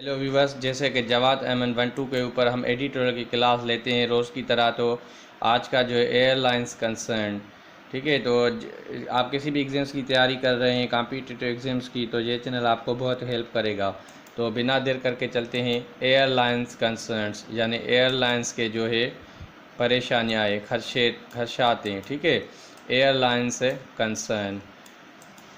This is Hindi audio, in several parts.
हेलो व्यूवर्स, जैसे कि जवाद अहमद 1-2 के ऊपर हम एडिटोरियल की क्लास लेते हैं रोज़ की तरह। तो आज का जो है एयरलाइंस कंसर्न, ठीक है। तो आप किसी भी एग्ज़ाम्स की तैयारी कर रहे हैं, कॉम्पिटिटिव एग्ज़ाम्स की, तो ये चैनल आपको बहुत हेल्प करेगा। तो बिना देर करके चलते हैं एयरलाइंस कंसर्न्स, यानी एयरलाइंस के जो है परेशानियाँ हैं, खदशात हैं, ठीक है। एयरलाइंस कंसर्न,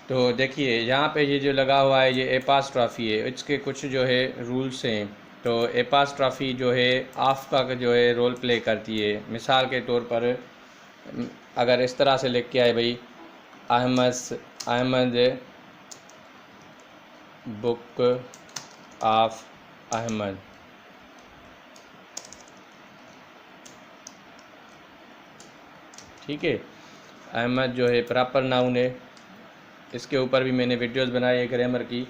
तो देखिए यहाँ पे ये जो लगा हुआ है ये एपास्ट्रॉफी है, इसके कुछ जो है रूल्स हैं। तो एपास्ट्रॉफी जो है आफ्का का जो है रोल प्ले करती है। मिसाल के तौर पर अगर इस तरह से लिख के आए भाई, अहमद बुक ऑफ अहमद, ठीक है। अहमद जो है प्रॉपर नाउन है, इसके ऊपर भी मैंने वीडियोस बनाई है ग्रामर की,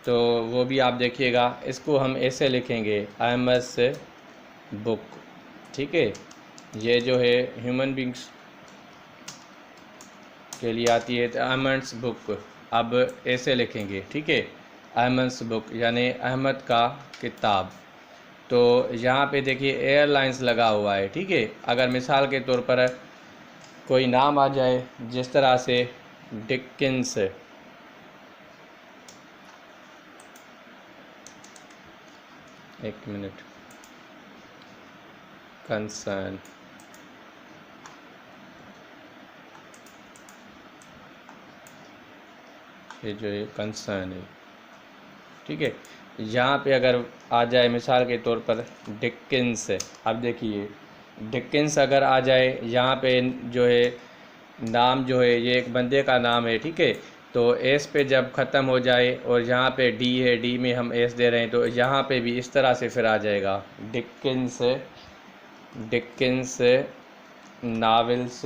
तो वो भी आप देखिएगा। इसको हम ऐसे लिखेंगे अहमद्स बुक, ठीक है। ये जो है ह्यूमन बींग्स के लिए आती है, तो अहमद्स बुक अब ऐसे लिखेंगे, ठीक है। अहमद्स बुक यानी अहमद का किताब। तो यहाँ पे देखिए एयरलाइंस लगा हुआ है, ठीक है। अगर मिसाल के तौर पर कोई नाम आ जाए जिस तरह से डिकिंस, एक मिनट, कंसर्न, ये जो है कंसर्न है, ठीक है। यहाँ पे अगर आ जाए मिसाल के तौर पर डिकिंस, अब देखिए डिकिंस अगर आ जाए, यहाँ पे जो है नाम जो है ये एक बंदे का नाम है, ठीक है। तो एस पे जब ख़त्म हो जाए और यहाँ पे डी है, डी में हम एस दे रहे हैं, तो यहाँ पे भी इस तरह से फिर आ जाएगा Dickens, Dickens novels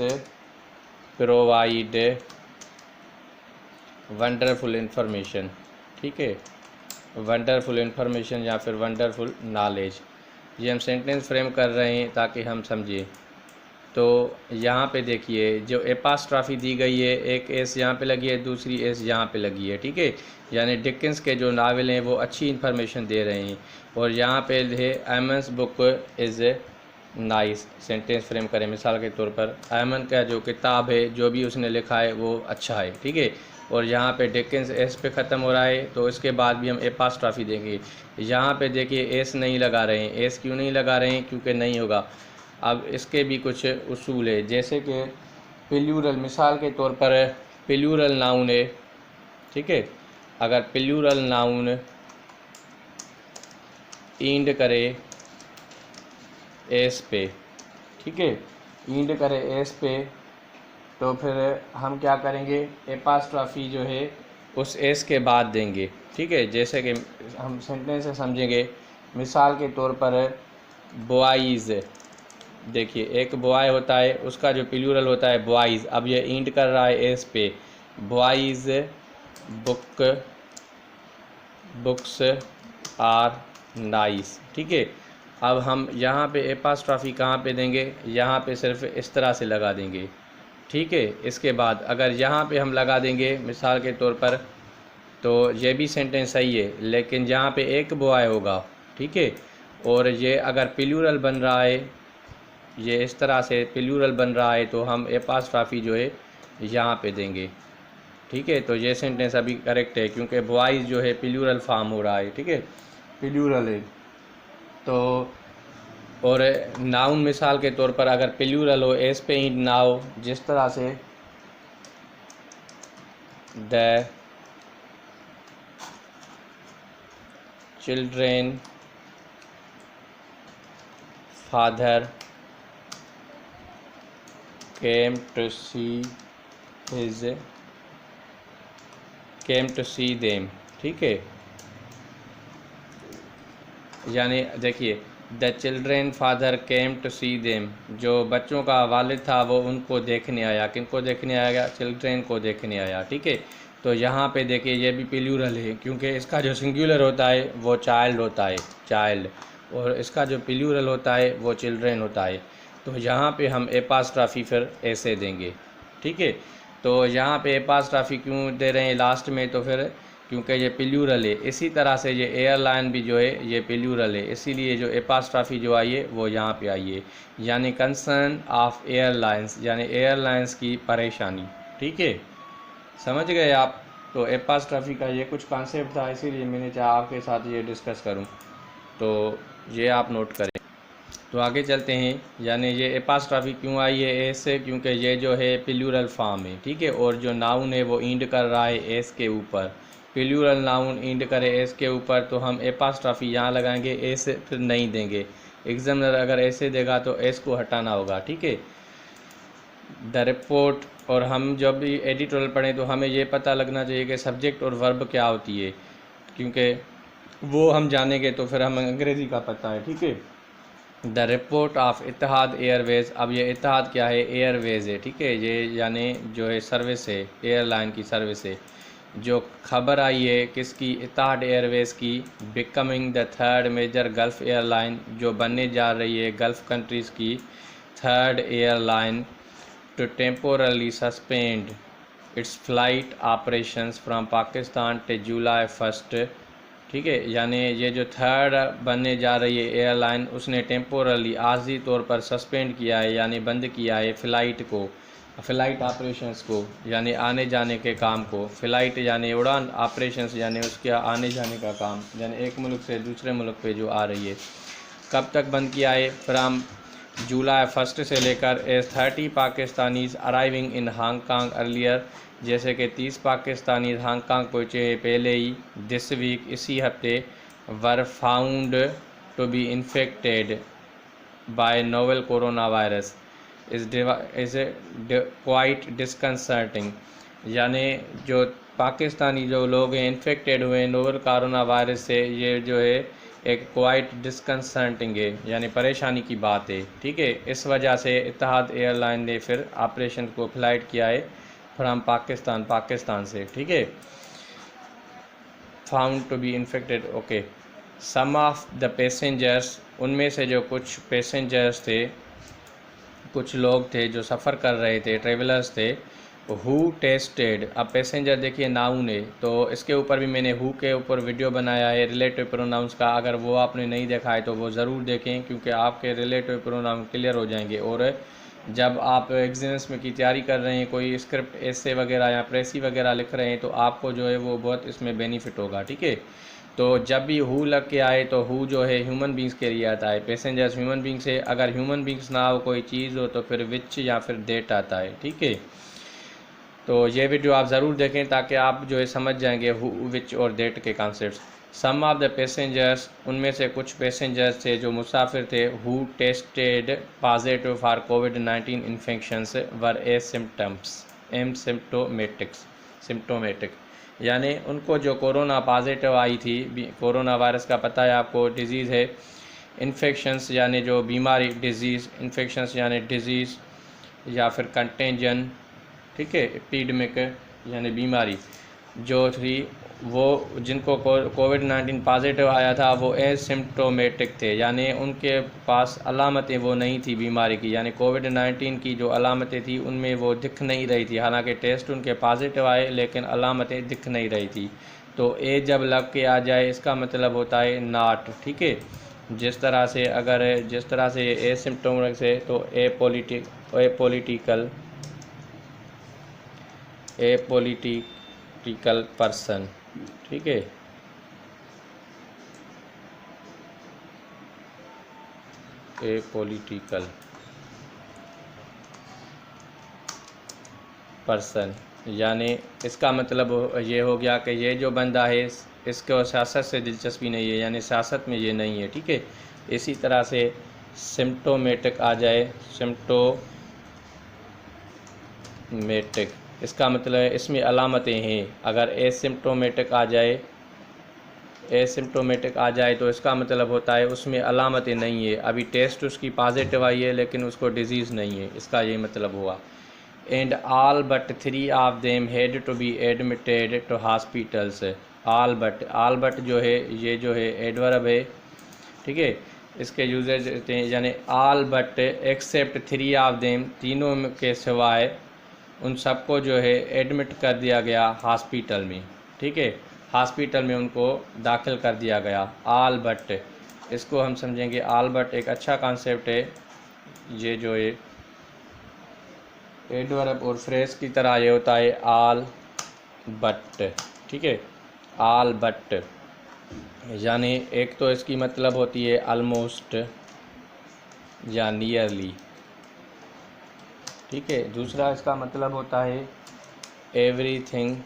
provide wonderful information, ठीक है। वंडरफुल इंफॉर्मेशन या फिर वंडरफुल नॉलेज, ये हम सेंटेंस फ्रेम कर रहे हैं ताकि हम समझें। तो यहाँ पे देखिए जो एपास्ट्रॉफी दी गई है, एक एस यहाँ पे लगी है, दूसरी एस यहाँ पे लगी है, ठीक है। यानी डिकेंस के जो नावल हैं वो अच्छी इन्फॉर्मेशन दे रहे हैं। और यहाँ पे है Ahmad's book is nice, sentence frame करें मिसाल के तौर पर अहमद का जो किताब है, जो भी उसने लिखा है वो अच्छा है, ठीक है। और यहाँ पे डिकेंस एस पे ख़त्म हो रहा है, तो इसके बाद भी हम एपास्ट्रॉफी देंगे। यहाँ पे देखिए एस नहीं लगा रहे हैं, एस क्यों नहीं लगा रहे हैं? क्योंकि नहीं होगा। अब इसके भी कुछ उसूल है, जैसे कि प्लूरल, मिसाल के तौर पर प्लूरल नाउन है, ठीक है। अगर प्लूरल नाउन ईंड करे एस पे, ठीक है, ईंड करे एस पे, तो फिर हम क्या करेंगे, एपास्ट्रॉफी जो है उस एस के बाद देंगे, ठीक है। जैसे कि हम सेंटेंस से समझेंगे, मिसाल के तौर पर बॉयज़, देखिए एक बॉय होता है, उसका जो प्लूरल होता है बॉयज़। अब ये ईंड कर रहा है एस पे, boys book, books are nice, ठीक है। अब हम यहाँ पे एपास्ट्रॉफी कहाँ पे देंगे? यहाँ पे सिर्फ इस तरह से लगा देंगे, ठीक है। इसके बाद अगर यहाँ पे हम लगा देंगे मिसाल के तौर पर, तो ये भी सेंटेंस सही है, लेकिन यहाँ पे एक बॉय होगा, ठीक है। और ये अगर प्लूरल बन रहा है, ये इस तरह से प्लूरल बन रहा है, तो हम एपास्ट्रॉफी जो है यहाँ पे देंगे, ठीक है। तो ये सेंटेंस अभी करेक्ट है, क्योंकि बॉयज़ जो है प्लूरल फॉर्म हो रहा है, ठीक है, प्लूरल है। तो और नाउन मिसाल के तौर पर अगर प्लूरल हो, एस पे ईंड ना हो, जिस तरह से the children father came to see them, ठीक है। यानी देखिए the children father came to see them, जो बच्चों का वालिद था वो उनको देखने आया। किनको देखने आया? चिल्ड्रेन को देखने आया, ठीक है। तो यहाँ पे देखिए ये भी प्लूरल है, क्योंकि इसका जो सिंगुलर होता है वो चाइल्ड होता है, चाइल्ड, और इसका जो प्लूरल होता है वो चिल्ड्रेन होता है। तो यहाँ पे हम एपास्ट्रॉफी फिर ऐसे देंगे, ठीक है। तो यहाँ पे एपास्ट्रॉफी क्यों दे रहे हैं लास्ट में? तो फिर क्योंकि ये प्लूरल है। इसी तरह से ये एयरलाइन भी जो है ये प्लूरल है, इसीलिए जो एपास्ट्राफी जो आई है वो यहाँ पे आई है, यानी कंसर्न ऑफ एयरलाइंस, यानी एयरलाइंस की परेशानी। ठीक है, समझ गए आप। तो एपास्ट्राफी का ये कुछ कॉन्सेप्ट था, इसीलिए मैंने चाहा आपके साथ ये डिस्कस करूँ, तो ये आप नोट करें। तो आगे चलते हैं, यानी ये एपास्ट्राफी क्यों आई है एस से, क्योंकि ये जो है प्लूरल फॉर्म है। ठीक है, और जो नाउन है वो इंड कर रहा है एस के ऊपर, प्लूरल नाउन इंड करे एस के ऊपर, तो हम एपास्ट्राफी यहाँ लगाएंगे, एस फिर नहीं देंगे। एग्जामिनर अगर ऐसे देगा तो एस को हटाना होगा। ठीक है, द रिपोर्ट, और हम जब भी एडिटोरियल पढ़ें तो हमें ये पता लगना चाहिए कि सब्जेक्ट और वर्ब क्या होती है, क्योंकि वो हम जानेंगे तो फिर हमें अंग्रेज़ी का पता है। ठीक है, the report of Ittehad Airways, अब ये इत्तेहाद क्या है, एयरवेज़ है। ठीक है, ये यानी जो है सर्विस है, एयरलाइन की सर्विस है। जो खबर आई है किसकी, इत्तेहाद एयरवेज़ की, becoming the third major Gulf airline, जो बनने जा रही है गल्फ़ कंट्रीज़ की third airline, to temporarily suspend its flight operations from Pakistan till July 1। ठीक है, यानी ये जो थर्ड बनने जा रही है एयरलाइन, उसने टेम्पोरली आर्जी तौर पर सस्पेंड किया है, यानी बंद किया है फ़्लाइट को, फ़्लाइट ऑपरेशंस को, यानी आने जाने के काम को। फ़्लाइट यानी उड़ान, ऑपरेशंस यानी उसके आने जाने का काम, यानी एक मुल्क से दूसरे मुल्क पे जो आ रही है। कब तक बंद किया है, फ्राम जुलाई 1 से लेकर 30 पाकिस्तानीज़ अराइविंग इन हांगकांग अर्लियर, जैसे कि 30 पाकिस्तानी हांगकांग पहुँचे हैं पहले ही, दिस वीक, इसी हफ्ते, were found to be infected by novel corona virus is quite disconcerting, यानी जो पाकिस्तानी जो लोग हैं इन्फेक्टेड हुए हैं नोवेल कोरोना वायरस से, ये जो है एक क्वाइट डिस्कंसर्टिंग है, यानी परेशानी की बात है। ठीक है, इस वजह से इत्तेहाद एयरलाइन ने फिर ऑपरेशन को फ्लाइट किया है फ्राम पाकिस्तान से। ठीक है, found to be infected, okay. Some of the passengers, उनमें से जो कुछ पैसेंजर्स थे, कुछ लोग थे जो सफ़र कर रहे थे, ट्रेवलर्स थे, हु टेस्टेड, अब पैसेंजर देखिए नाउन है, तो इसके ऊपर भी मैंने हु के ऊपर वीडियो बनाया है रिलेटिव प्रोनाउंस का, अगर वो आपने नहीं देखा है तो वो ज़रूर देखें, क्योंकि आपके रिलेटिव प्रोनाउन क्लियर हो जाएंगे। और जब आप एग्जाम्स में की तैयारी कर रहे हैं, कोई स्क्रिप्ट एसे वगैरह या प्रेसी वगैरह लिख रहे हैं, तो आपको जो है वो बहुत इसमें बेनिफिट होगा। ठीक है, तो जब भी हु लग के आए तो हु जो है ह्यूमन बींग्स के लिए आता है, पैसेंजर्स ह्यूमन बींग्स है, अगर ह्यूमन बींग्स ना हो कोई चीज़ हो तो फिर विच या फिर डेट आता है। ठीक है, तो ये वीडियो आप ज़रूर देखें ताकि आप जो है समझ जाएंगे हु, विच और डेट के concepts. Some of the passengers, उनमें से कुछ पैसेंजर्स थे जो मुसाफिर थे, हु टेस्टेड पॉजिटिव फॉर कोविड-19 इन्फेक्शंस वर सिम्टोमेटिक, यानी उनको जो कोरोना पॉजिटिव आई थी, कोरोना वायरस का पता है आपको डिज़ीज़ है, इन्फेक्शंस यानी जो बीमारी, डिज़ीज़, इन्फेक्शंस यानी डिज़ीज़ या फिर कंटेंजन। ठीक है, एपिडेमिक यानी बीमारी जो थी, वो जिनको कोविड-19 पॉजिटिव आया था वो एसिम्प्टोमेटिक थे, यानी उनके पास अलामतें वो नहीं थी बीमारी की, यानी कोविड-19 की जो अलामतें थी उनमें वो दिख नहीं रही थी, हालांकि टेस्ट उनके पॉजिटिव आए लेकिन अलामतें दिख नहीं रही थी। तो ए जब लग के आ जाए इसका मतलब होता है नॉट। ठीक है, जिस तरह से एसिम्प्टोमेटिक से, तो एपॉलिटिकल पर्सन। ठीक है, एपॉलिटिकल पर्सन, यानी इसका मतलब ये हो गया कि ये जो बंदा है इसको सियासत से दिलचस्पी नहीं है, यानी सियासत में ये नहीं है। ठीक है, इसी तरह से सिम्प्टोमेटिक आ जाए, सिम्प्टोमेटिक, इसका मतलब है इसमें अलामतें हैं। अगर एसिम्प्टोमेटिक आ जाए तो इसका मतलब होता है उसमें अलामतें नहीं है, अभी टेस्ट उसकी पॉजिटिव आई है लेकिन उसको डिज़ीज़ नहीं है, इसका ये मतलब हुआ। And all but 3 of them had to be admitted to hospitals. All but जो है ये जो है एडवर्ब है। ठीक है, इसके यूजेज हैं, यानी all but except 3 of them, तीनों के सिवाय उन सबको जो है एडमिट कर दिया गया हॉस्पिटल में। ठीक है, हॉस्पिटल में उनको दाखिल कर दिया गया। ऑल बट, इसको हम समझेंगे ऑल बट एक अच्छा कॉन्सेप्ट है। ये जो है एडवर्ब और फ्रेज की तरह ये होता है ऑल बट, ठीक है। ऑल बट यानी एक तो इसकी मतलब होती है ऑलमोस्ट या नियरली, ठीक है। दूसरा इसका मतलब होता है एवरीथिंग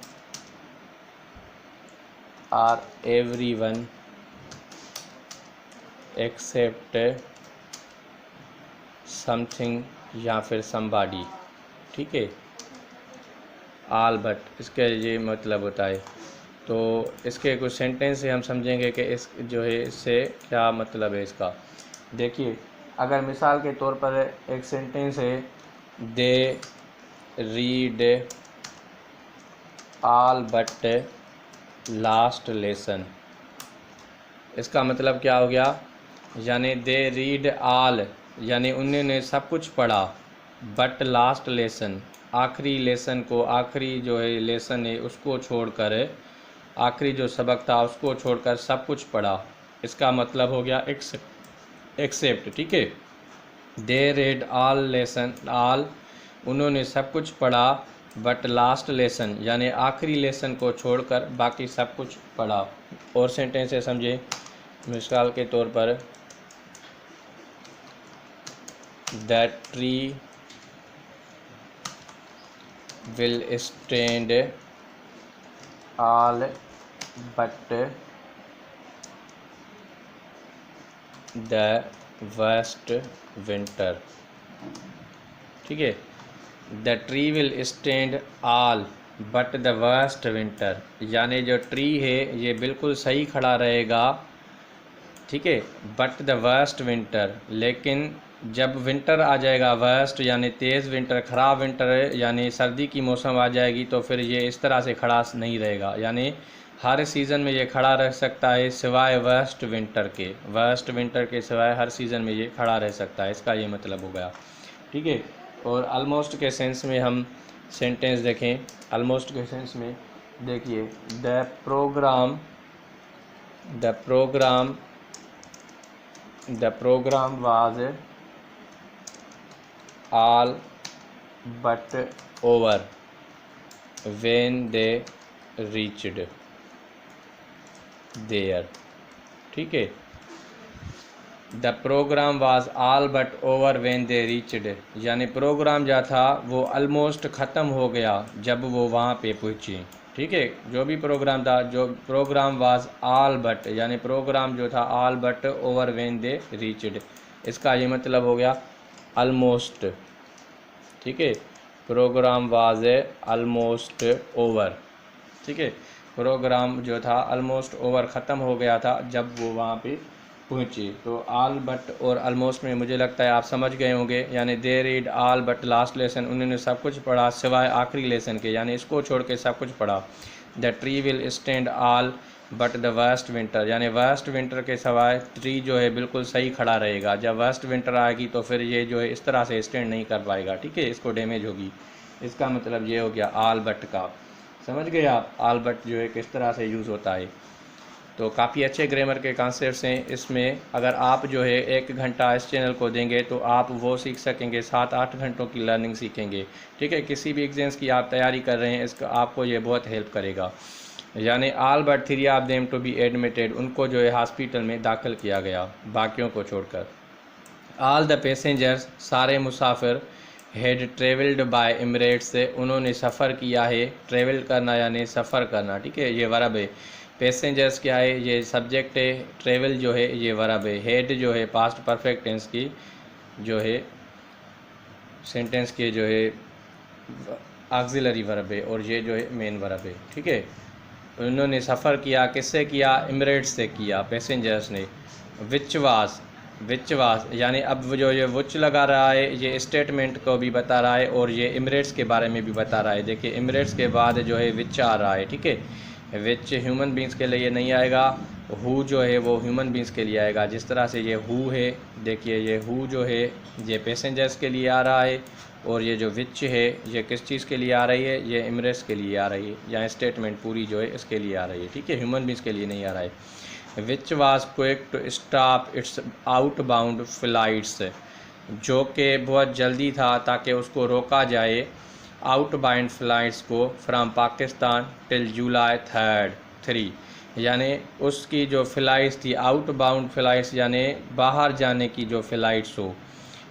और एवरीवन एक्सेप्ट समथिंग या फिर समबॉडी, ठीक है। ऑल बट इसके ये मतलब होता है। तो इसके कुछ सेंटेंस से हम समझेंगे कि इस जो है इससे क्या मतलब है इसका। देखिए, अगर मिसाल के तौर पर एक सेंटेंस है they read all but last lesson, इसका मतलब क्या हो गया, यानी दे रीड ऑल यानी उन्होंने सब कुछ पढ़ा, बट लास्ट लेसन आखिरी लेसन को, आखिरी जो है लेसन है उसको छोड़कर, आखिरी जो सबक था उसको छोड़कर सब कुछ पढ़ा। इसका मतलब हो गया एक्सेप्ट, ठीक है। दे रेड ऑल लेसन, ऑल उन्होंने सब कुछ पढ़ा, बट लास्ट लेसन यानी आखिरी लेसन को छोड़कर बाकी सब कुछ पढ़ा। और सेंटेंस से समझे, मिसाल के तौर पर that tree will stand all but the worst winter, ठीक है। The tree will stand all but the worst winter यानी जो ट्री है ये बिल्कुल सही खड़ा रहेगा, ठीक है, बट द वर्स्ट विंटर लेकिन जब विंटर आ जाएगा, वर्स्ट यानी तेज़ विंटर, ख़राब विंटर यानी सर्दी की मौसम आ जाएगी तो फिर ये इस तरह से खड़ा नहीं रहेगा। यानी हर सीज़न में ये खड़ा रह सकता है सिवाय वर्स्ट विंटर के, वर्स्ट विंटर के सिवाय हर सीज़न में ये खड़ा रह सकता है, इसका ये मतलब हो गया, ठीक है। और ऑलमोस्ट के सेंस में हम सेंटेंस देखें, ऑलमोस्ट के सेंस में देखिए the programme was all but over when they reached there, ठीक है। The programme was all but over when they reached यानी प्रोग्राम जो था वो ऑलमोस्ट ख़त्म हो गया जब वो वहाँ पे पहुँची, ठीक है। जो भी प्रोग्राम था, जो प्रोग्राम वाज ऑल बट यानी प्रोग्राम जो था all but over when they reached, इसका ये मतलब हो गया ऑलमोस्ट, ठीक है। प्रोग्राम वाज ऑलमोस्ट ओवर, ठीक है। प्रोग्राम जो था ऑलमोस्ट ओवर ख़त्म हो गया था जब वो वहाँ पे पहुँची। तो ऑल बट और ऑलमोस्ट में मुझे लगता है आप समझ गए होंगे। यानी they read all but last lesson उन्होंने सब कुछ पढ़ा सिवाय आखिरी लेसन के, यानी इसको छोड़ के सब कुछ पढ़ा। The tree will stand all but the worst winter यानी वर्स्ट विंटर के सिवाय ट्री जो है बिल्कुल सही खड़ा रहेगा। जब वर्स्ट विंटर आएगी तो फिर ये जो है इस तरह से स्टैंड नहीं कर पाएगा, ठीक है, इसको डैमेज होगी। इसका मतलब ये हो गया ऑल बट का। समझ गए आप ऑल बट जो है किस तरह से यूज़ होता है। तो काफ़ी अच्छे ग्रामर के कॉन्सेप्ट्स हैं इसमें। अगर आप जो है 1 घंटा इस चैनल को देंगे तो आप वो सीख सकेंगे, 7-8 घंटों की लर्निंग सीखेंगे, ठीक है। किसी भी एग्जाम्स की आप तैयारी कर रहे हैं इसका आपको ये बहुत हेल्प करेगा। यानी all but 3 of them to be admitted, उनको जो है हॉस्पिटल में दाखिल किया गया बाकियों को छोड़कर। ऑल द पैसेंजर्स सारे मुसाफिर हैड ट्रेवल्ड बाय एमिरेट्स से उन्होंने सफ़र किया है, ट्रेवल करना यानी सफ़र करना, ठीक है, ये वर्ब है। पैसेंजर्स क्या है, ये सब्जेक्ट है, ट्रेवल जो है ये वर्ब है, हेड जो है पास्ट परफेक्ट टेंस की जो है सेंटेंस के जो है ऑक्सिलरी वर्ब है और ये जो है मेन वर्ब है, ठीक है। उन्होंने सफ़र किया, किससे किया, एमिरेट्स से किया पैसेंजर्स ने। विच वास यानी अब जो ये विच लगा रहा है ये स्टेटमेंट को भी बता रहा है और ये एमिरेट्स के बारे में भी बता रहा है। देखिए एमिरेट्स के बाद जो है विच आ रहा है, ठीक है। विच ह्यूमन बींग्स के लिए नहीं आएगा, हु जो है वो ह्यूमन बींग्स के लिए आएगा। जिस तरह से ये हु है, देखिए ये हु जो है ये पैसेंजर्स के लिए आ रहा है, और ये जो विच है ये किस चीज़ के लिए आ रही है, ये एमिरेट्स के लिए आ रही है। यहाँ स्टेटमेंट पूरी जो है इसके लिए आ रही है, ठीक है, ह्यूमन बींग्स के लिए नहीं आ रहा है। Which was quick to stop its outbound flights, जो कि बहुत जल्दी था ताकि उसको रोका जाए आउटबाउंड फ़्लाइट्स को फ्राम पाकिस्तान टिल जुलाई 3, यानी उसकी जो फ़्लाइट्स थी आउटबाउंड फ़्लाइट्स, यानी बाहर जाने की जो फ़्लाइट्स हो,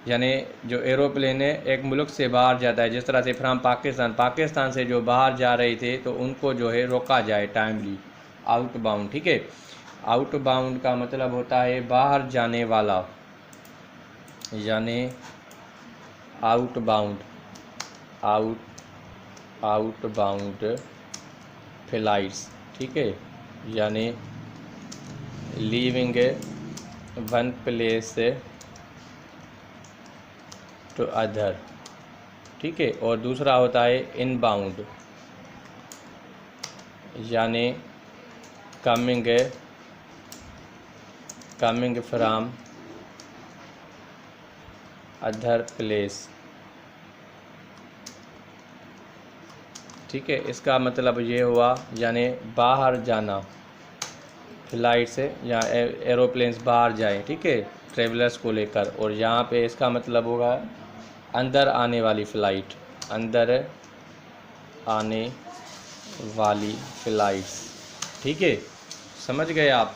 यानी जो एरोप्लेन है एक मुल्क से बाहर जाता है, जिस तरह से फ्राम पाकिस्तान से जो बाहर जा रहे थे तो उनको जो है रोका जाए टाइमली, आउटबाउंड, ठीक है। आउटबाउंड का मतलब होता है बाहर जाने वाला, यानी आउटबाउंड फ्लाइट्स, ठीक है, यानी leaving one place to other, ठीक है। और दूसरा होता है इनबाउंड, यानी कमिंग फ्राम अदर प्लेस, ठीक है। इसका मतलब ये हुआ यानी बाहर जाना फ्लाइट से, या एरोप्लेन्स बाहर जाए, ठीक है, ट्रेवलर्स को लेकर। और यहाँ पे इसका मतलब होगा अंदर आने वाली फ़्लाइट, अंदर आने वाली फ़्लाइट्स, ठीक है, समझ गए आप।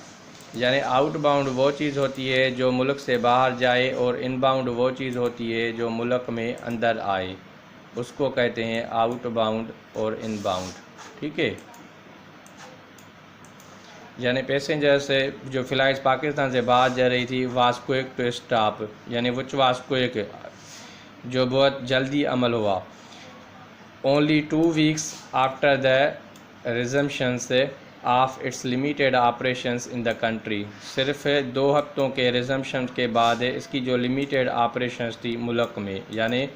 यानी आउटबाउंड वो चीज़ होती है जो मुल्क से बाहर जाए, और इनबाउंड वो चीज़ होती है जो मुल्क में अंदर आए, उसको कहते हैं आउटबाउंड और इनबाउंड, ठीक है। यानी पैसेंजर से जो फ़्लाइट्स पाकिस्तान से बाहर जा रही थी वाज क्विक टू स्टॉप, यानी विच वाज क्विक, जो बहुत जल्दी अमल हुआ। Only 2 weeks after the resumption of its limited operations in the country, सिर्फ 2 हफ्तों के रिजम्पशन के बाद इसकी जो लिमिटेड ऑपरेशंस थी मुल्क में, यानी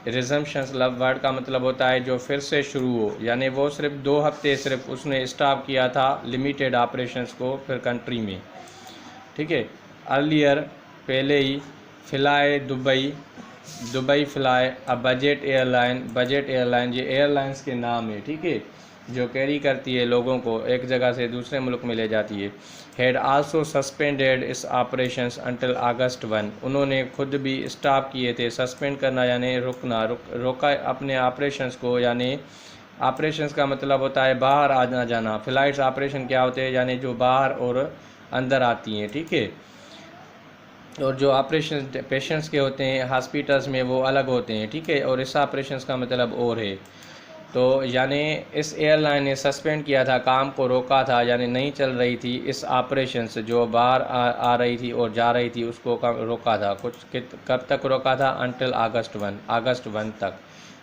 रिजम्पशंस वर्ड का मतलब होता है जो फिर से शुरू हो, यानी वो सिर्फ 2 हफ्ते सिर्फ उसने स्टॉप किया था लिमिटेड ऑपरेशंस को फिर कंट्री में, ठीक है। अर्लियर पहले ही fly Dubai fly a budget airline ये एयरलाइंस के नाम है, ठीक है, जो कैरी करती है लोगों को एक जगह से दूसरे मुल्क में ले जाती है। हैड आल्सो सस्पेंडेड इस ऑपरेशंस अंटिल अगस्त 1, उन्होंने खुद भी स्टॉप किए थे, सस्पेंड करना यानी रोका अपने ऑपरेशंस को, यानी ऑपरेशंस का मतलब होता है बाहर आना जाना। फ्लाइट्स ऑपरेशन क्या होते हैं, यानी जो बाहर और अंदर आती हैं, ठीक है। और जो ऑपरेशन पेशेंट्स के होते हैं हॉस्पिटल्स में वो अलग होते हैं, ठीक है, और इस ऑपरेशंस का मतलब और है। तो यानी इस एयरलाइन ने सस्पेंड किया था, काम को रोका था, यानी नहीं चल रही थी इस ऑपरेशन से, जो बाहर आ रही थी और जा रही थी उसको रोका था। कब तक रोका था, अंटिल अगस्त 1 तक,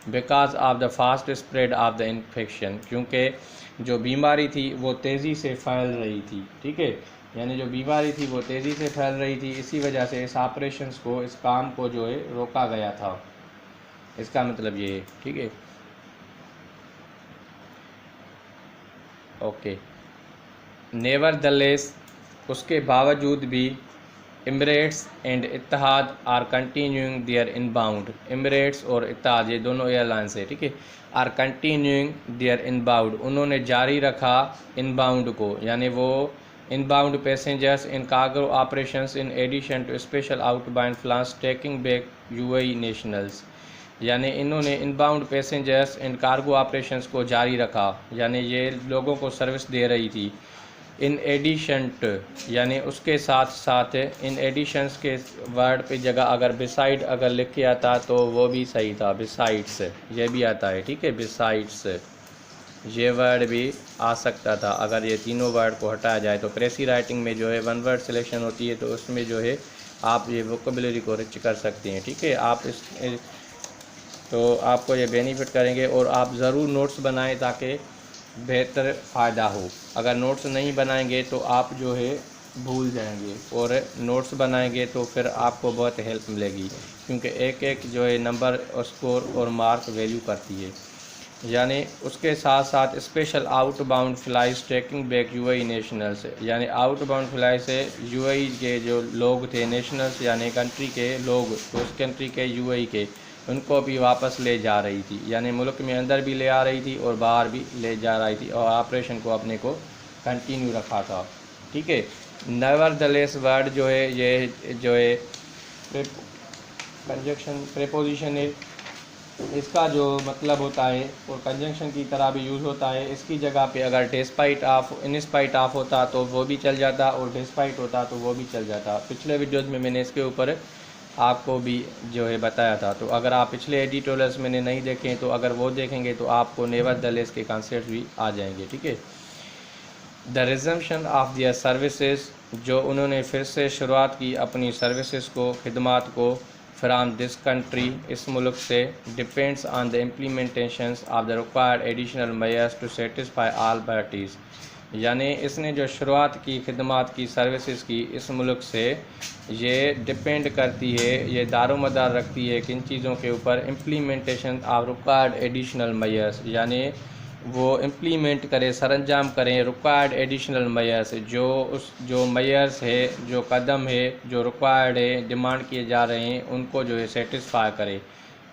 because of the fast spread of the infection, क्योंकि जो बीमारी थी वो तेज़ी से फैल रही थी, ठीक है, यानी जो बीमारी थी वो तेज़ी से फैल रही थी, इसी वजह से इस ऑपरेशंस को, इस काम को जो है रोका गया था, इसका मतलब ये है, ठीक है। ओके, नेवरदलेस, उसके बावजूद भी Emirates and Etihad are continuing their inbound, Emirates और इत्तेहाद ये दोनों एयरलाइंस है, ठीक है, आर कंटिन्यूइंग देयर इनबाउंड, उन्होंने जारी रखा इनबाउंड को, यानी वो inbound passengers in cargo operations in addition to special outbound flights taking back UAE nationals, यानी इन्होंने inbound passengers in cargo operations को जारी रखा, यानी ये लोगों को सर्विस दे रही थी। इन एडिशन टू, यानी उसके साथ साथ, इन एडिशंस के वर्ड पे जगह अगर बिसाइड अगर लिख के आता तो वो भी सही था, बिसाइड्स ये भी आता है, ठीक है, बिसाइड्स ये वर्ड भी आ सकता था अगर ये तीनों वर्ड को हटाया जाए। तो प्रेसी राइटिंग में जो है 1 वर्ड सिलेक्शन होती है, तो उसमें जो है आप ये वोकेबुलरी को रिच कर सकते हैं, ठीक है। आप इस तो आपको ये बेनिफिट करेंगे, और आप ज़रूर नोट्स बनाएं ताकि बेहतर फ़ायदा हो। अगर नोट्स नहीं बनाएंगे तो आप जो है भूल जाएंगे, और नोट्स बनाएंगे तो फिर आपको बहुत हेल्प मिलेगी, क्योंकि एक एक जो है नंबर और स्कोर और मार्क वैल्यू करती है। यानी उसके साथ साथ special outbound flights taking back UAE nationals, यानी आउटबाउंड फ़्लाइट से यूएई के जो लोग थे, नेशनल्स यानी कंट्री के लोग, तो उस कंट्री के यूएई के, उनको भी वापस ले जा रही थी, यानी मुल्क में अंदर भी ले आ रही थी और बाहर भी ले जा रही थी, और ऑपरेशन को अपने को कंटिन्यू रखा था। ठीक है। नेवरदलेस वर्ड जो है, ये जो है कंजक्शन प्रेपोजिशन है, इसका जो मतलब होता है और कंजंक्शन की तरह भी यूज़ होता है। इसकी जगह पे अगर डिस्पाइट ऑफ, इनस्पाइट ऑफ होता तो वो भी चल जाता, और डिस्पाइट होता तो वो भी चल जाता। पिछले वीडियोस में मैंने इसके ऊपर आपको भी जो है बताया था, तो अगर आप पिछले एडिटोरियल्स मैंने नहीं देखें तो अगर वो देखेंगे तो आपको नेवरदलेस के कॉन्सेप्ट भी आ जाएंगे। ठीक है। The resumption of their services, जो उन्होंने फिर से शुरुआत की अपनी सर्विसेज को, खिदमात को, फ्राम दिस कंट्री, इस मुल्क से, depends on the implementations of the required additional measures to satisfy all parties, यानी इसने जो शुरुआत की खिदमात की, सर्विसेज की इस मुल्क से, ये डिपेंड करती है, ये दारोमदार रखती है किन चीज़ों के ऊपर, implementation of required additional measures, यानी वो इम्प्लीमेंट करें, सरंजाम करें रिक्वायर्ड एडिशनल मेजर्स, जो मेजर्स है, जो कदम है, जो रिक्वायर्ड है, डिमांड किए जा रहे हैं, उनको जो है सेटिस्फाई करे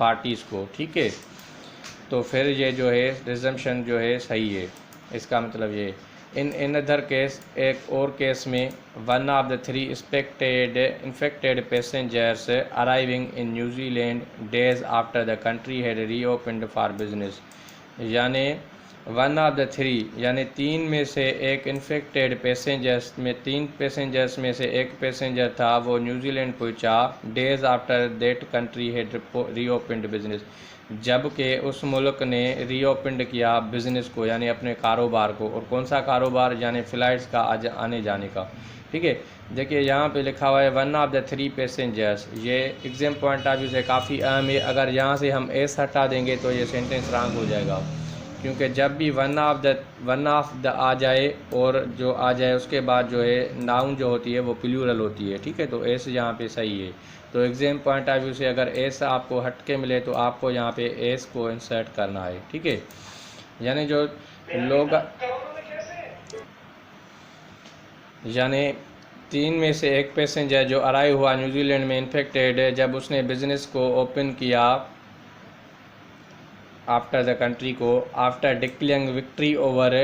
पार्टीज़ को। ठीक है। तो फिर ये जो है रिजम्पशन जो है सही है, इसका मतलब ये। इन अनदर केस, एक और केस में, one of the 3 infected passengers arriving in New Zealand days after the country had reopened for business, यानी वन ऑफ द 3 यानी 3 में से एक इन्फेक्टेड पैसेंजर्स में, 3 पैसेंजर्स में से एक पैसेंजर था, वो न्यूजीलैंड पहुंचा days after that country had reopened business, जबकि उस मुल्क ने रीओपन्ड किया बिज़नेस को, यानी अपने कारोबार को। और कौन सा कारोबार, यानी फ़्लाइट्स का आने जाने का। ठीक है। देखिए यहाँ पे लिखा हुआ है वन ऑफ द 3 पैसेंजर्स, ये एग्जाम पॉइंट ऑफ व्यू से काफ़ी अहम है। अगर यहाँ से हम एस हटा देंगे तो ये सेंटेंस रॉन्ग हो जाएगा, क्योंकि जब भी वन ऑफ द आ जाए और जो आ जाए उसके बाद जो है नाउन जो होती है वो प्लूरल होती है। ठीक है। तो एस यहाँ पे सही है। तो एग्जाम पॉइंट ऑफ व्यू से अगर एस आपको हट के मिले तो आपको यहाँ पे एस को इंसर्ट करना है। ठीक है। यानी जो लोग, यानी 3 में से एक पैसेंजर जो अराइव हुआ न्यूजीलैंड में इन्फेक्टेड है, जब उसने बिज़नेस को ओपन किया आफ्टर द कंट्री को, आफ्टर डिक्लेयरिंग विक्ट्री ओवर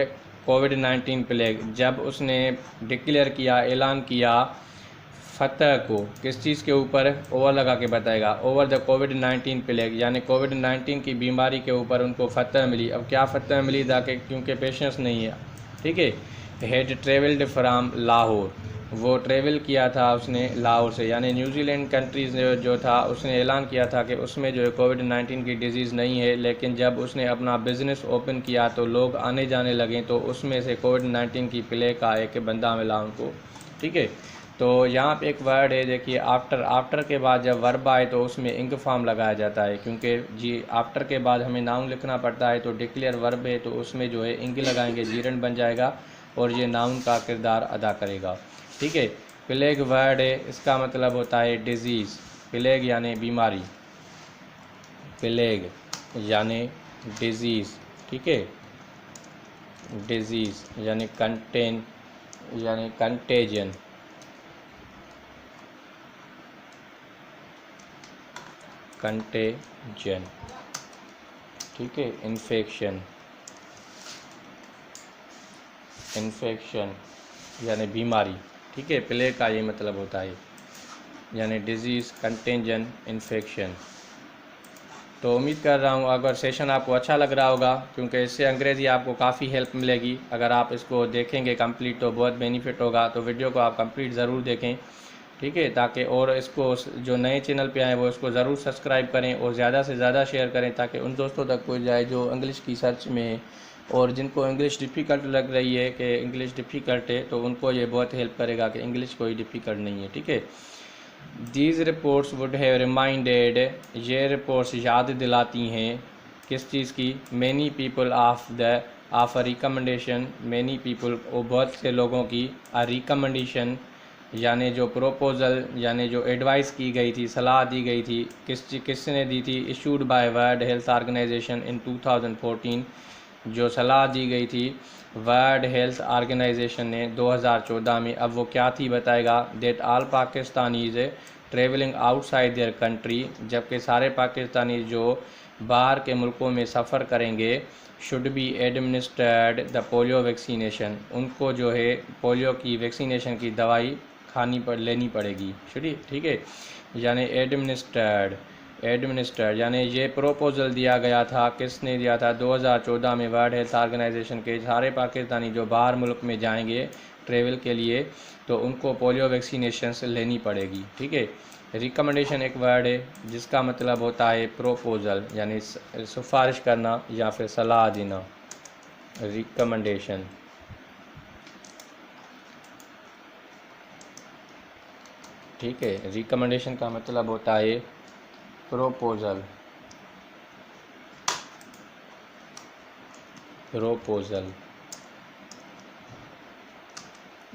कोविड-19 प्लेग, जब उसने डिक्लेयर किया, ऐलान किया फतह को, किस चीज़ के ऊपर, ओवर लगा के बताएगा, ओवर द कोविड-19 प्लेग, यानी कोविड-19 की बीमारी के ऊपर उनको फतह मिली। अब क्या फतह मिली, ताकि क्योंकि पेशेंस नहीं है। ठीक है। हैड ट्रेवल्ड फ्राम लाहौर, वो ट्रेवल किया था उसने लाहौर से, यानी न्यूजीलैंड कंट्रीज जो था उसने ऐलान किया था कि उसमें जो है कोविड-19 की डिज़ीज़ नहीं है, लेकिन जब उसने अपना बिज़नेस ओपन किया तो लोग आने जाने लगे, तो उसमें से कोविड-19 की प्लेग का एक बंदा मिला उनको। ठीक है। तो यहाँ पे एक वर्ड है, देखिए आफ्टर के बाद जब वर्ब आए तो उसमें इंग फॉर्म लगाया जाता है, क्योंकि जी आफ्टर के बाद हमें नाउन लिखना पड़ता है, तो डिक्लेयर वर्ब है तो उसमें जो है इंग लगाएंगे, जीरन बन जाएगा और ये नाउन का किरदार अदा करेगा। ठीक है। प्लेग वर्ड है, इसका मतलब होता है डिजीज़, प्लेग यानी बीमारी, प्लेग यानी डिजीज़। ठीक है। डिजीज़ यानी कंटेजन, कंटेजन। ठीक है। इन्फेक्शन यानी बीमारी। ठीक है। प्लेग का ये मतलब होता है, यानी डिजीज़, कंटेंजन, इन्फेक्शन। तो उम्मीद कर रहा हूँ अगर सेशन आपको अच्छा लग रहा होगा, क्योंकि इससे अंग्रेज़ी आपको काफ़ी हेल्प मिलेगी। अगर आप इसको देखेंगे कंप्लीट तो बहुत बेनिफिट होगा। तो वीडियो को आप कंप्लीट ज़रूर देखें। ठीक है। ताकि और इसको जो नए चैनल पे आए वो इसको ज़रूर सब्सक्राइब करें और ज़्यादा से ज़्यादा शेयर करें, ताकि उन दोस्तों तक पहुँच जाए जो इंग्लिश की सर्च में है और जिनको इंग्लिश डिफ़िकल्ट लग रही है कि इंग्लिश डिफ़िकल्ट है, तो उनको ये बहुत हेल्प करेगा कि इंग्लिश कोई डिफ़िकल्ट नहीं है। ठीक है। These reports would have reminded, ये रिपोर्ट्स याद दिलाती हैं किस चीज़ की, many people of a recommendation, many people, बहुत से लोगों की, अ रिकमेंडेशन यानी जो प्रोपोज़ल यानी जो एडवाइस की गई थी, सलाह दी गई थी, किसने दी थी? Issued by World Health Organization in 2014। जो सलाह दी गई थी वर्ल्ड हेल्थ ऑर्गेनाइजेशन ने 2014 में, अब वो क्या थी बताएगा। That all Pakistanis travelling outside their country, जबकि सारे पाकिस्तानी जो बाहर के मुल्कों में सफ़र करेंगे, should be administered the polio vaccination, उनको जो है पोलियो की वैक्सीनेशन की दवाई लेनी पड़ेगी। ठीक है, यानी एडमिनिस्ट्रेड यानी ये प्रोपोज़ल दिया गया था, किसने दिया था? 2014 में वर्ल्ड हेल्थ ऑर्गेनाइजेशन के सारे पाकिस्तानी जो बाहर मुल्क में जाएंगे ट्रेवल के लिए, तो उनको पोलियो वैक्सीनेशन लेनी पड़ेगी। ठीक है, रिकमेंडेशन एक वर्ड है जिसका मतलब होता है प्रोपोज़ल, यानी सिफारिश करना या फिर सलाह देना। रिकमेंडेशन, ठीक है, रिकमेंडेशन का मतलब होता है प्रोपोज़ल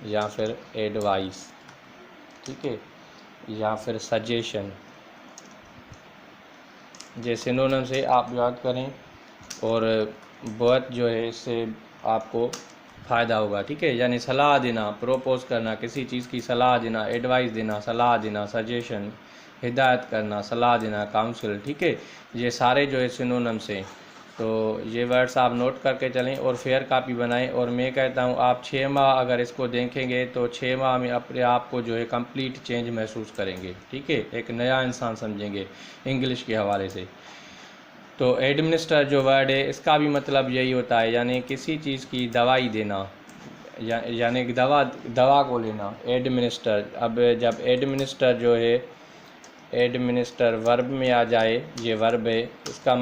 या फिर एडवाइस, ठीक है, या फिर सजेशन। ये सिनोनिम से आप याद करें और बहुत जो है इससे आपको फ़ायदा होगा। ठीक है, यानी सलाह देना, प्रोपोज़ करना, किसी चीज़ की सलाह देना, एडवाइस देना, सलाह देना, सजेशन, हिदायत करना, सलाह देना, काउंसिल। ठीक है, ये सारे जो है सिनोनिम से, तो ये वर्ड्स आप नोट करके चलें और फेयर कापी बनाएं। और मैं कहता हूँ आप 6 माह अगर इसको देखेंगे तो 6 माह में अपने आप को जो है कंप्लीट चेंज महसूस करेंगे। ठीक है, एक नया इंसान समझेंगे इंग्लिश के हवाले से। तो एडमिनिस्टर जो वर्ड है इसका भी मतलब यही होता है, यानी किसी चीज़ की दवाई देना, यानी दवा को लेना। एडमिनिस्टर, अब जब एडमिनिस्टर जो है एडमिनिस्टर वर्ब में आ जाए, ये वर्ब है, इसका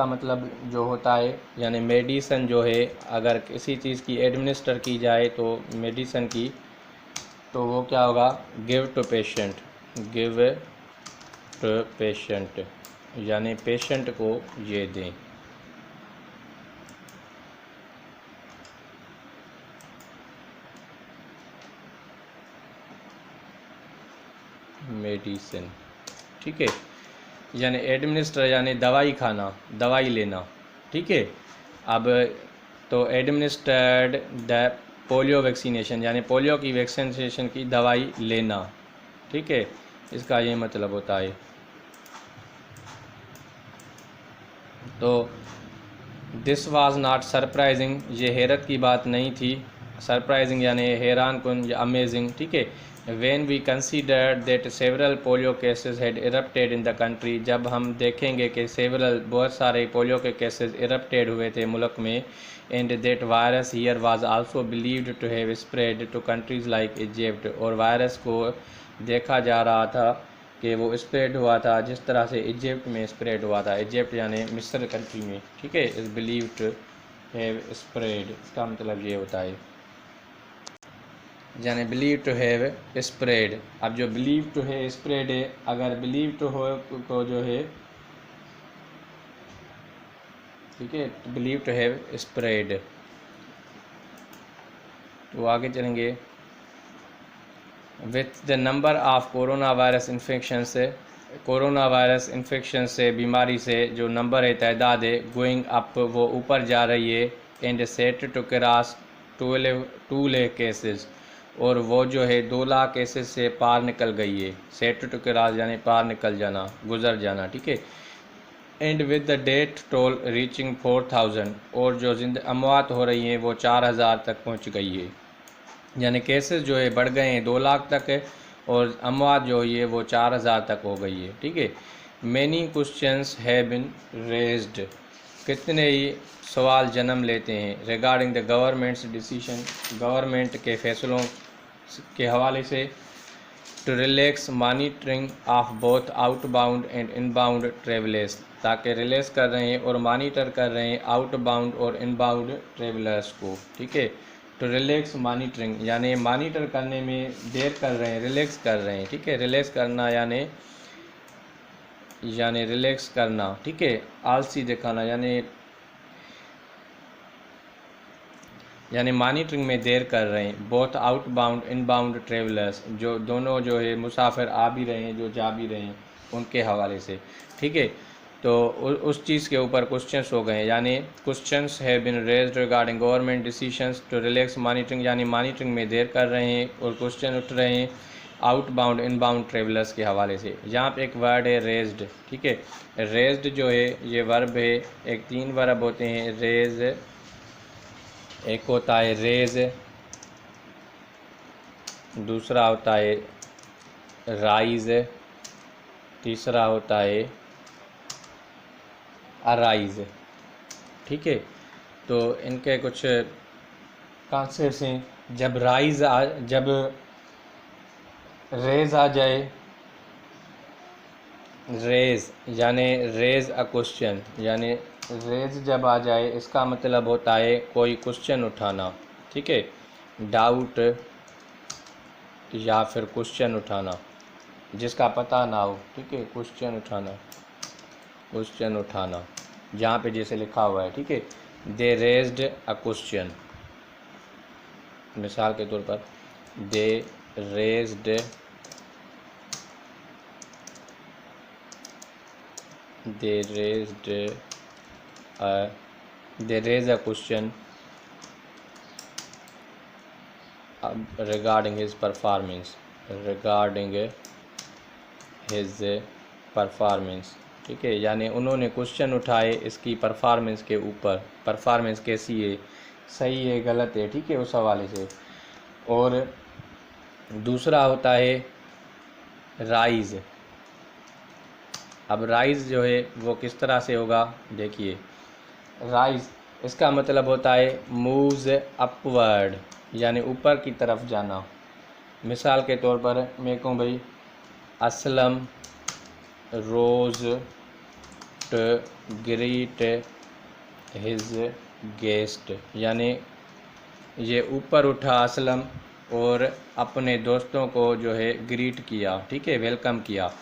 मतलब जो होता है यानी मेडिसन जो है, अगर किसी चीज़ की एडमिनिस्टर की जाए तो मेडिसन की, तो वो क्या होगा? गिव टू पेशेंट, यानी पेशेंट को ये दें। मेडिसिन, ठीक है, यानी एडमिनिस्टर यानी दवाई खाना, दवाई लेना। ठीक है, अब तो एडमिनिस्ट्रेड द पोलियो वैक्सीनेशन यानी पोलियो की वैक्सीनेशन की दवाई लेना। ठीक है, इसका ये मतलब होता है। तो दिस वाज नॉट सरप्राइजिंग, ये हैरत की बात नहीं थी। सरप्राइजिंग यानी हैरान कुन या अमेजिंग। ठीक है, when we considered that several polio cases had erupted in the country, जब हम देखेंगे कि बहुत सारे पोलियो के केसेस erupted हुए थे मुल्क में, and that virus here was also believed to have spread to countries like Egypt, और वायरस को देखा जा रहा था कि वो स्प्रेड हुआ था जिस तरह से इजिप्ट में स्प्रेड हुआ था। इजिप्ट यानी मिस्र कंट्री में। ठीक है, is believe to have spread, इसका मतलब ये होता है यानी बिलीव टू हैव स्प्रेड। अब जो बिलीव टू है स्प्रेड है, अगर बिलीव टू हो को जो है, ठीक है, बिलीव टू हैव स्प्रेड, तो आगे चलेंगे। With the number of corona virus infection से, कोरोना वायरस इन्फेक्शन से, बीमारी से जो नंबर है, तादाद है, गोइंग अप, वो ऊपर जा रही है। And set to cross 2 lakh cases, और वो जो है 2 लाख केसेस से पार निकल गई है। सेट टू क्रॉस यानी पार निकल जाना, गुजर जाना। ठीक है, and with the death toll reaching 4000, और जो अमवात हो रही हैं वो 4000 तक पहुंच गई है। यानी केसेस जो है बढ़ गए हैं 2 लाख तक है, और अमवात जो है वो 4000 तक हो गई है। ठीक है, many questions have been raised, कितने ही सवाल जन्म लेते हैं। Regarding the government's decision, government के फैसलों के हवाले से। To relax monitoring of both outbound and inbound travellers, ताकि रिलैक्स कर रहे हैं और मॉनिटर कर रहे हैं आउटबाउंड और इनबाउंड ट्रेवलर्स को। ठीक है, तो रिलैक्स मॉनिटरिंग यानी मॉनिटर करने में देर कर रहे हैं, रिलैक्स कर रहे हैं। ठीक है, रिलैक्स करना यानी रिलैक्स करना। ठीक है, आलसी दिखाना यानी यानी मॉनिटरिंग में देर कर रहे हैं। बोथ आउटबाउंड इनबाउंड ट्रेवलर्स, जो दोनों जो है मुसाफिर आ भी रहे हैं जो जा भी रहे हैं उनके हवाले से, ठीक है। तो उस चीज़ के ऊपर क्वेश्चंस हो गए, यानी questions have been raised regarding government decisions to relax monitoring, यानी मॉनिटरिंग में देर कर रहे हैं और क्वेश्चन उठ रहे हैं आउटबाउंड इनबाउंड ट्रेवलर्स के हवाले से। यहाँ पे एक वर्ड है रेज्ड, ठीक है। रेज्ड जो है ये वर्ब है, एक 3 वर्ब होते हैं रेज, एक होता है रेज, दूसरा होता है राइज, तीसरा होता है अराइज, ठीक है। तो इनके कुछ कॉन्सेप्ट्स हैं। जब रेज आ जाए, रेज यानी रेज अ क्वेश्चन, यानी रेज जब आ जाए इसका मतलब होता है कोई क्वेश्चन उठाना, ठीक है। डाउट या फिर क्वेश्चन उठाना जिसका पता ना हो, ठीक है। क्वेश्चन उठाना जहाँ पे जैसे लिखा हुआ है, ठीक है। दे रेज्ड अ क्वेश्चन, मिसाल के तौर पर दे raised a question regarding his performance, ठीक है। यानी उन्होंने क्वेश्चन उठाए इसकी परफॉर्मेंस के ऊपर, परफॉर्मेंस कैसी है, सही है गलत है, ठीक है, उस हवाले से। और दूसरा होता है राइज। अब राइज जो है वो किस तरह से होगा, देखिए। राइज इसका मतलब होता है मूव्स अपवर्ड, यानी ऊपर की तरफ जाना। मिसाल के तौर पर मैं कहूँ भाई असलम रोज़ टू ग्रीट हिज गेस्ट, यानी ये ऊपर उठा असलम और अपने दोस्तों को जो है ग्रीट किया, ठीक है, वेलकम किया,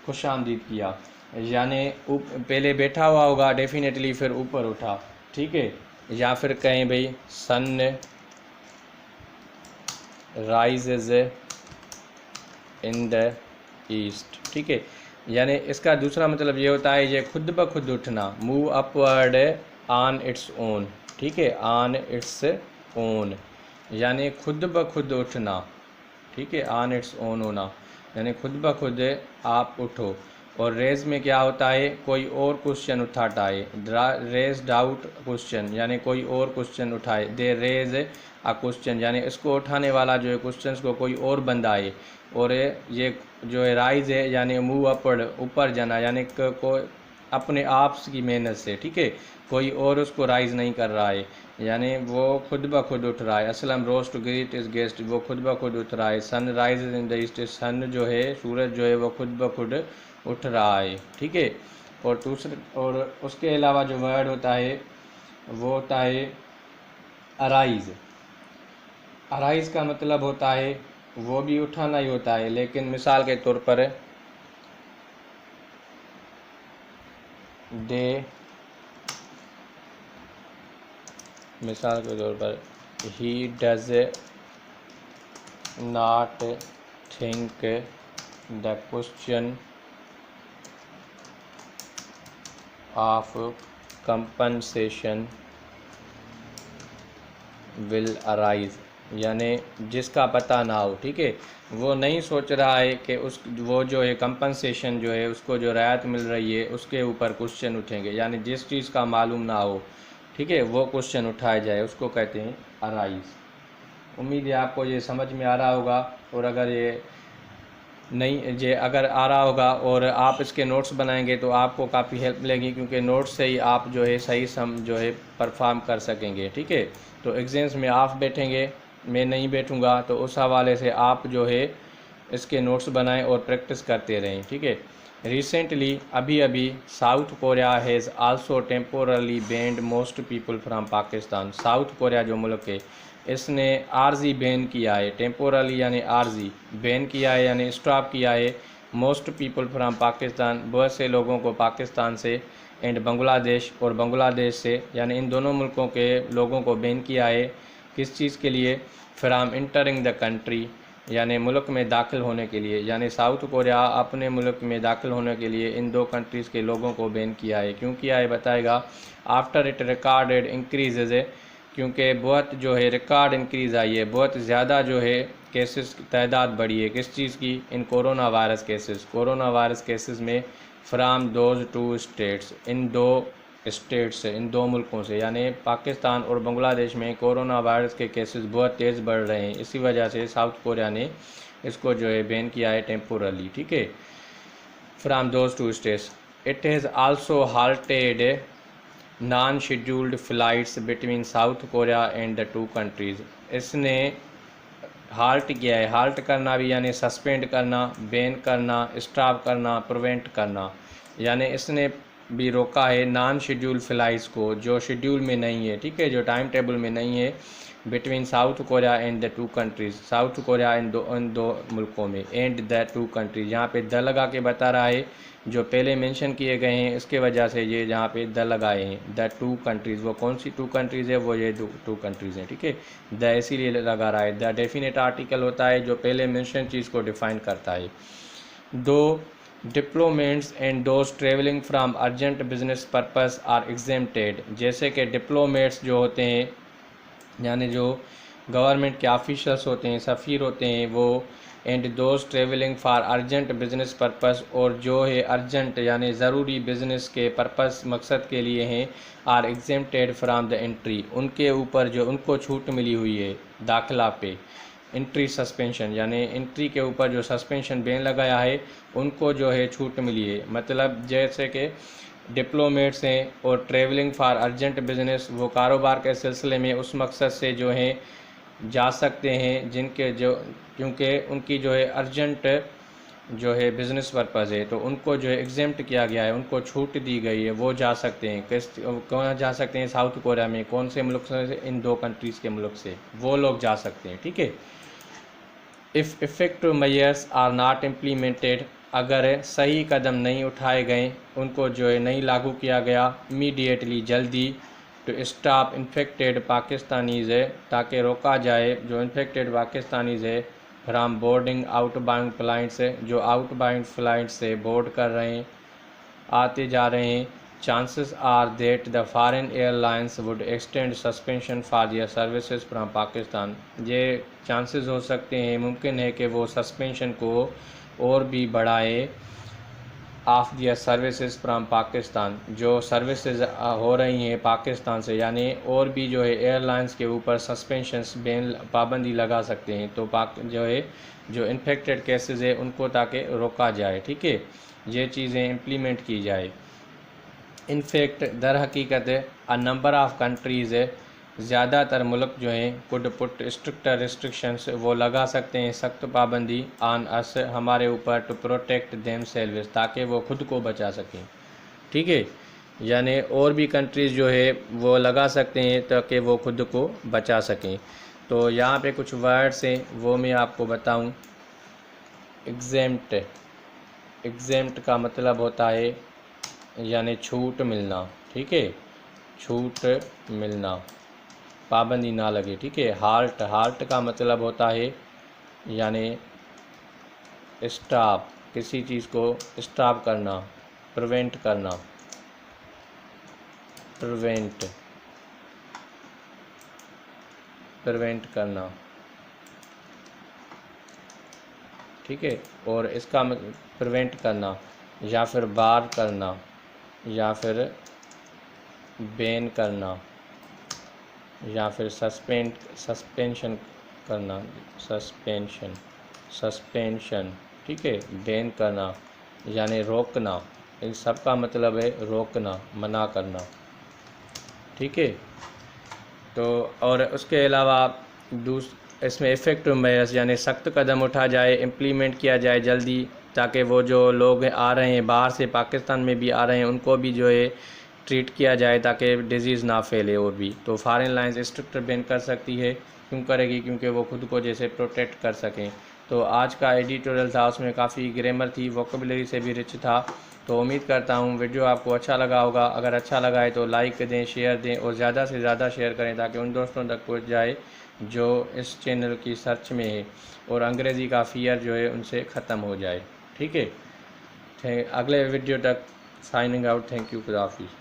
खुश आमदीद किया। यानी पहले बैठा हुआ होगा डेफिनेटली, फिर ऊपर उठा, ठीक है। या फिर कहें भाई sun rises in the east, ठीक है। यानी इसका दूसरा मतलब ये होता है ये खुद ब खुद उठना, move upward on its own, ठीक है, ऑन इट्स ओन, यानी खुद ब खुद उठना, ठीक है, ऑन इट्स ओन होना, यानी खुद ब खुद आप उठो। और रेज में क्या होता है, कोई और क्वेश्चन उठाता है, रेज डाउट क्वेश्चन, यानी कोई और क्वेश्चन उठाए। दे रेज अ क्वेश्चन, यानी इसको उठाने वाला जो है क्वेश्चन को कोई और बंदा है। और ये जो है राइज है यानी मूव अपवर्ड, ऊपर जाना, यानी कोई अपने आप की मेहनत से, ठीक है, कोई और उसको राइज नहीं कर रहा है, यानी वो खुद ब खुद उठ रहा है। Aslam rose to greet his guest, वो खुद ब खुद उठ रहा है। Sun rise in the east, sun जो है सूरज जो है वो खुद ब खुद उठ रहा है, ठीक है। और उसके अलावा जो वर्ड होता है वो होता है अराइज। अराइज का मतलब होता है वो भी उठाना ही होता है, लेकिन मिसाल के तौर पर मिसाल के तौर पर he does not think the question of compensation will arise, यानी जिसका पता ना हो, ठीक है, वो नहीं सोच रहा है कि वो जो है कंपनसेशन जो है उसको जो रियायत मिल रही है उसके ऊपर क्वेश्चन उठेंगे, यानी जिस चीज़ का मालूम ना हो, ठीक है, वो क्वेश्चन उठाया जाए, उसको कहते हैं अराइज। उम्मीद है आपको ये समझ में आ रहा होगा। और अगर ये नहीं जे अगर आ रहा होगा और आप इसके नोट्स बनाएंगे तो आपको काफ़ी हेल्प मिलेगी, क्योंकि नोट्स से ही आप जो है सही जो है परफॉर्म कर सकेंगे, ठीक है। तो एग्ज़ाम्स में आप बैठेंगे, मैं नहीं बैठूंगा, तो उस हवाले से आप जो है इसके नोट्स बनाएं और प्रैक्टिस करते रहें, ठीक है। रिसेंटली अभी south Korea has also temporarily band most people from Pakistan. South Korea जो मुल्क है इसने आर्जी बैन किया है, टेम्पोरली यानी आर्जी बैन किया है, यानी स्टॉप किया है मोस्ट पीपल फ्राम पाकिस्तान, बहुत से लोगों को पाकिस्तान से, एंड बांग्लादेश, और बांग्लादेश से, यानी इन दोनों मुल्कों के लोगों को बैन किया है किस चीज़ के लिए? फ्राम इंटरिंग द कंट्री, यानी मुल्क में दाखिल होने के लिए, यानी साउथ कोरिया अपने मुल्क में दाखिल होने के लिए इन दो कंट्रीज़ के लोगों को बैन किया है। क्यों किया है बताएगा। आफ्टर इट रिकॉर्डेड इंक्रीजेज है, क्योंकि बहुत जो है रिकॉर्ड इंक्रीज़ आई है, बहुत ज़्यादा जो है केसेस की तादाद बढ़ी है। किस चीज़ की? In corona virus cases, corona virus cases में फ्राम दोज टू स्टेट्स, इन दो स्टेट से, इन दो मुल्कों से, यानी पाकिस्तान और बांग्लादेश में कोरोना वायरस के केसेस बहुत तेज़ बढ़ रहे हैं। इसी वजह से साउथ कोरिया ने इसको जो है बैन किया है टेम्पोरली, ठीक है, from those two states. It has also halted non scheduled flights between South Korea and the two countries. इसने हाल्ट किया है, हाल्ट करना भी यानी सस्पेंड करना, बैन करना, स्टॉप करना, प्रिवेंट करना, यानी इसने भी रोका है नॉन शेड्यूल फ़्लाइट्स को, जो शेड्यूल में नहीं है, ठीक है, जो टाइम टेबल में नहीं है, between South Korea and the two countries, South Korea इन दो मुल्कों में, एंड द टू कंट्रीज़, यहाँ पे द लगा के बता रहा है, जो पहले मेंशन किए गए हैं इसके वजह से ये जहाँ पे द लगाए हैं। द टू कंट्रीज़, वो कौन सी टू कंट्रीज़ है? वो ये टू कंट्रीज़ हैं, ठीक है, द इसीलिए लगा रहा है। द डेफिनेट आर्टिकल होता है जो पहले मेंशन चीज़ को डिफ़ाइन करता है। दो diplomats and those travelling from urgent business purpose are exempted, जैसे कि डिप्लोमेट्स जो होते हैं, यानी जो गवर्नमेंट के ऑफिशल्स होते हैं, सफ़ीर होते हैं वो, and those travelling for urgent business purpose, और जो है अर्जेंट यानी ज़रूरी बिजनेस के पर्पस मकसद के लिए हैं, are exempted from the entry, उनके ऊपर जो उनको छूट मिली हुई है दाखिला पे, एंट्री सस्पेंशन, यानी एंट्री के ऊपर जो सस्पेंशन बैन लगाया है उनको जो है छूट मिली है। मतलब जैसे कि डिप्लोमेट्स हैं और ट्रैवलिंग फॉर अर्जेंट बिजनेस, वो कारोबार के सिलसिले में उस मकसद से जो है जा सकते हैं जिनके जो, क्योंकि उनकी जो है अर्जेंट जो है बिज़नेस पर्पज़ है, तो उनको जो है एग्जेम्प्ट किया गया है, उनको छूट दी गई है, वो जा सकते हैं। कौन जा सकते हैं? साउथ कोरिया में। कौन से मुल्क से? इन दो कंट्रीज़ के मुल्क से वो लोग जा सकते हैं, ठीक है। If effective measures are not implemented, अगर सही कदम नहीं उठाए गए, उनको जो है नहीं लागू किया गया इमीडिएटली, जल्दी, टू स्टॉप इन्फेक्टेड पाकिस्तानीज़ है, ताकि रोका जाए जो इन्फेक्टेड पाकिस्तानीज़ है, फ्राम बोर्डिंग आउटबाउंड फ्लाइट्स है, जो आउटबाउंड फ्लाइट से बोर्ड कर रहे हैं, आते जा रहे हैं, chances are that the foreign airlines would extend suspension for their services from Pakistan, ये चांसेस हो सकते हैं, मुमकिन है कि वो सस्पेंशन को और भी बढ़ाए of their services from Pakistan, जो सर्विसेज हो रही हैं पाकिस्तान से, यानी और भी जो है एयरलाइंस के ऊपर सस्पेंशंस बैन पाबंदी लगा सकते हैं, तो जो है जो इन्फेक्टेड केसेस है उनको ताकि रोका जाए, ठीक है, ये चीज़ें इम्प्लीमेंट की जाए। इनफैक्ट दर हकीकत अ नंबर ऑफ़ कंट्रीज़ है, ज़्यादातर मुल्क जो हैं कुड पुट स्ट्रिक्टर रिस्ट्रिक्शंस, वो लगा सकते हैं सख्त पाबंदी ऑन अस, हमारे ऊपर, टू प्रोटेक्ट देम सेल्व्स, ताकि वो खुद को बचा सकें, ठीक है, यानी और भी कंट्रीज़ जो है वो लगा सकते हैं ताकि वो खुद को बचा सकें। तो यहाँ पे कुछ वर्ड्स हैं वो मैं आपको बताऊँ। एग्जेम्प्ट, एग्जेम्प्ट का मतलब होता है यानी छूट मिलना, ठीक है, छूट मिलना, पाबंदी ना लगे, ठीक है। हाल्ट, हाल्ट का मतलब होता है यानी स्टॉप, किसी चीज़ को स्टॉप करना, प्रिवेंट करना, प्रिवेंट, प्रिवेंट करना, ठीक है, और इसका प्रिवेंट करना या फिर बार करना या फिर बैन करना या फिर सस्पेंशन करना, सस्पेंशन, सस्पेंशन, ठीक है, बैन करना यानी रोकना, इन सब का मतलब है रोकना, मना करना, ठीक है। तो और उसके अलावा इसमें इफ़ेक्टिव मेजर्स यानी सख्त कदम उठा जाए, इम्प्लीमेंट किया जाए जल्दी, ताकि वो जो लोग आ रहे हैं बाहर से, पाकिस्तान में भी आ रहे हैं, उनको भी जो है ट्रीट किया जाए ताकि डिजीज़ ना फैले और भी। तो फॉरेन लाइंस स्ट्रिक्ट बैन कर सकती है, क्यों करेगी? क्योंकि वो खुद को जैसे प्रोटेक्ट कर सकें। तो आज का एडिटोरियल था, उसमें काफ़ी ग्रामर थी, वोकेबलरी से भी रिच था। तो उम्मीद करता हूँ वीडियो आपको अच्छा लगा होगा। अगर अच्छा लगा है तो लाइक दें, शेयर दें और ज़्यादा से ज़्यादा शेयर करें ताकि उन दोस्तों तक पहुँच जाए जो इस चैनल की सर्च में है और अंग्रेज़ी का फ़ियर जो है उनसे ख़त्म हो जाए। ठीक है, अगले वीडियो तक साइनिंग आउट। थैंक यू, खुदा हाफिज़।